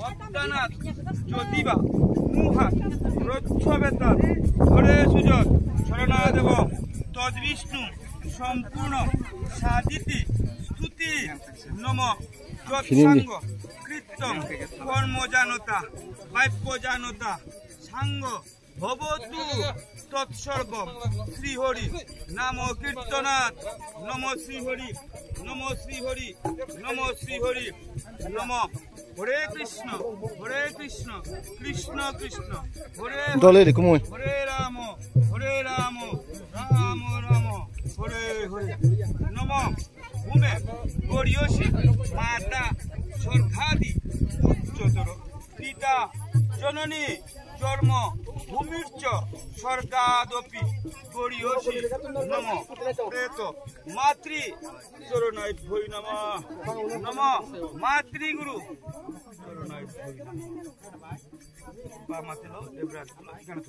অদ্যানাথ জ্যোতিবা মুহাত প্রচ্ছবেতন হরে সুজত শরণাদেব তদ্বিষ্ণু সম্পূর্ণ সাদিতি স্তুতি নম তৎসাঙ্গ কীর্তন কর্মজানতা বাক্যজানতা সাঙ্গ ভবতু তৎসর্বম শ্রীহরি নাম কীর্তনাথ নম শ্রীহরি নম শ্রীহরি নম শ্রীহরি নম হরে কৃষ্ণ কৃষ্ণ কৃষ্ণ হরে হরে রাম রাম রাম হরে হরে নম ভূমে গরিয়সী মাতা স্বর্গাদি উচ্চতর পিতা জননী জন্ম ভূমির্চ স্বর্গাদপি গরিয়সী নম প্রেত মাতৃ চরণায় ভৈ নম নম মাতৃগুরু চরণায় ভৈ নম বা মাতলো দেবরাজ এখানে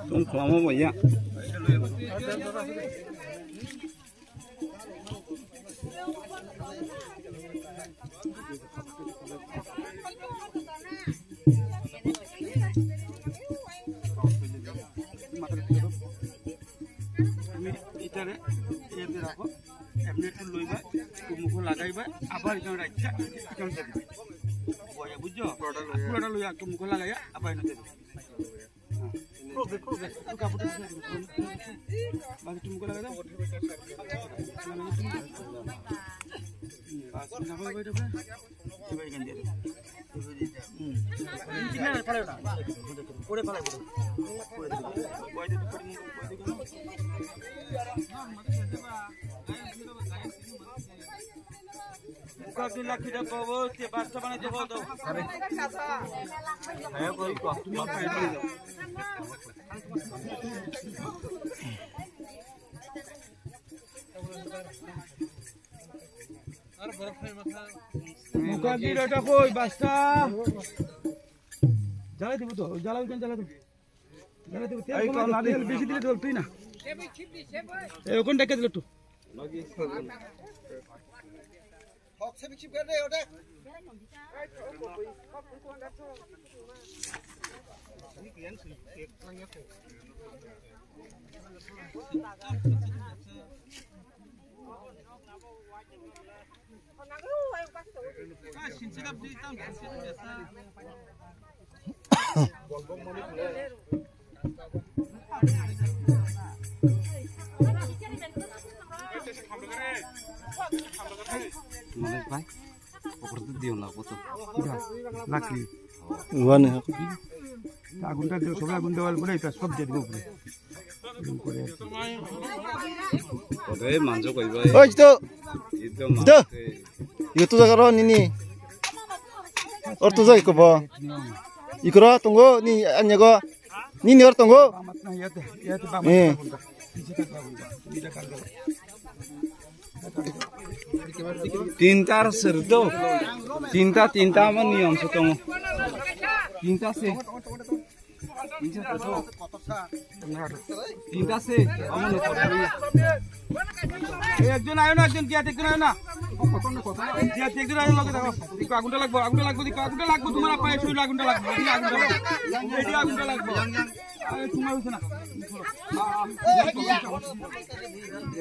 তুমি খামো ভাইয়া এটারে এতে রাখো এমনি একটু লইবা মুখ লাগাইবা আবার এখানে রাখা এখানে দেবে বয়া বুঝছো পুরোটা লইয়া একটু মুখ লাগাইয়া আবার এখানে দেবে বাকি মুখ লাগাই দাও লাখিটা পাবো বাচ্চা বানাইতে বলতো জ্বালাই দিব তো জ্বালাবি কেন জ্বালাই দেবো তেল বেশি দিলে তো তুই না ওখানে ডেকে দিল একটু ভাই ওপরে দিও না কত লাকি ওয়ান আগুনটা দিও সবাই আগুন দেওয়ার পরে এটা সব দিয়ে দিব উপরে ওরে মানজো কইবা ওই তো itu জায়গা নিনি or tu jai ko ba ikra tongo ni anya go ni or tongo tintar serdo tinta man niam se tongo tinta se tinta se amon একজন আয়ো না একজন দিয়া দেখতে না দিয়া দেখতে আয়ো লগে দেখো দিকো আগুনটা লাগবো দিকো আগুনটা লাগবো তোমার পায়ে শুই আগুনটা লাগবো এডি আগুনটা লাগবো আরে তোমার হইছে না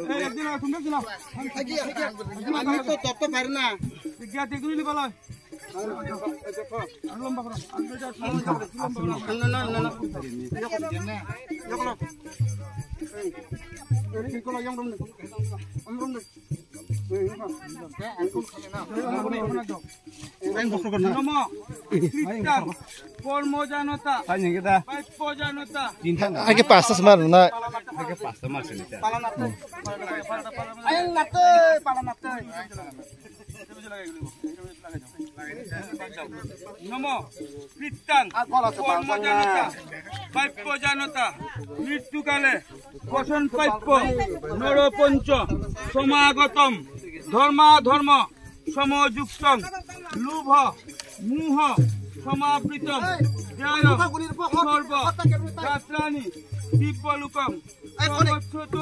এই একজন তুমি না আমি তো তত পারি না দিয়া দেখতে নিলে ভালো হয় লম্বা করো না আগে পাঁচটা মার না আগে পাঁচটা মারছে নম কীর্তন কর্মজানতা বাক্য জানতা মৃত্যুকালে বসন পাইপ্য নরপঞ্চ সমাগতম ধর্মাধর্ম সমযুক্তং লুভ মুহ সমাবৃতম জ্ঞান সর্ব যাত্রানি দিব্যলোকম সর্বচ্ছুত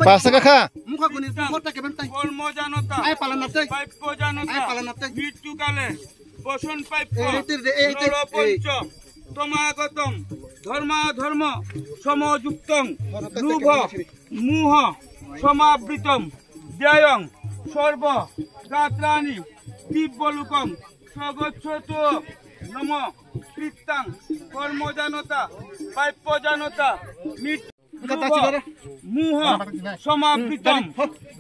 পাঁচটা কাকা মুখা গুনি মুখটা কেমন তাই কর্মজানতা আই পালানাতে পাইপ্যজানতা আই পালানাতে মৃত্যুকালে বসন পাইপ্য এই নরপঞ্চ তমাগতম ধর্মাধর্ম সমযুক্তং লোভ মোহ সমাবৃতম জ্ঞায়ং সর্ব গাত্রাণি দিব্যলোকং স্বগচ্ছত নম কৃত্তাং কর্মজানতা পাইপ্যজানতা মোহ সমাবৃতম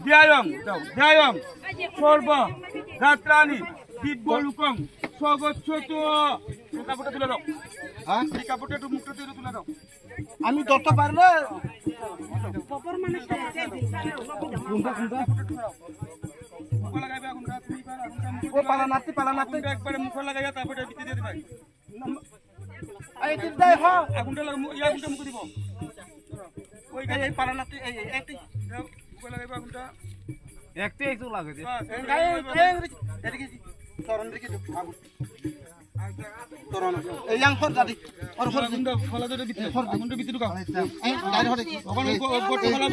জ্ঞায়ং সর্ব গাত্রাণি দিব্যলোকং স্বগচ্ছত কাপড়টা তুলে দাও হ্যাঁ এই কাপড়টা একটু মুখটা তুলে দাও আমি ধরতে পারি না মুখ লাগাইবে আগুনটা তুমি ও পালানাতে আগুনটা একবারে মুখ লাগাইয়া তারপরে ভিতরে দিয়ে দিবা এই দিন যাই হ আগুনটা আগুনটা মুখ দিব ওই এই পালানাতে এই মুখ লাগাইবে আগুনটা একটু একটু লাগে এদিকে তরণ দিকে আগুন তরণ এই yang hor tadi hor আগুনটা ফলা ধরে ভিতরে আগুনটা ভিতরে ঢুকাও এই ডাইর hor ওখানে গোটা ফলা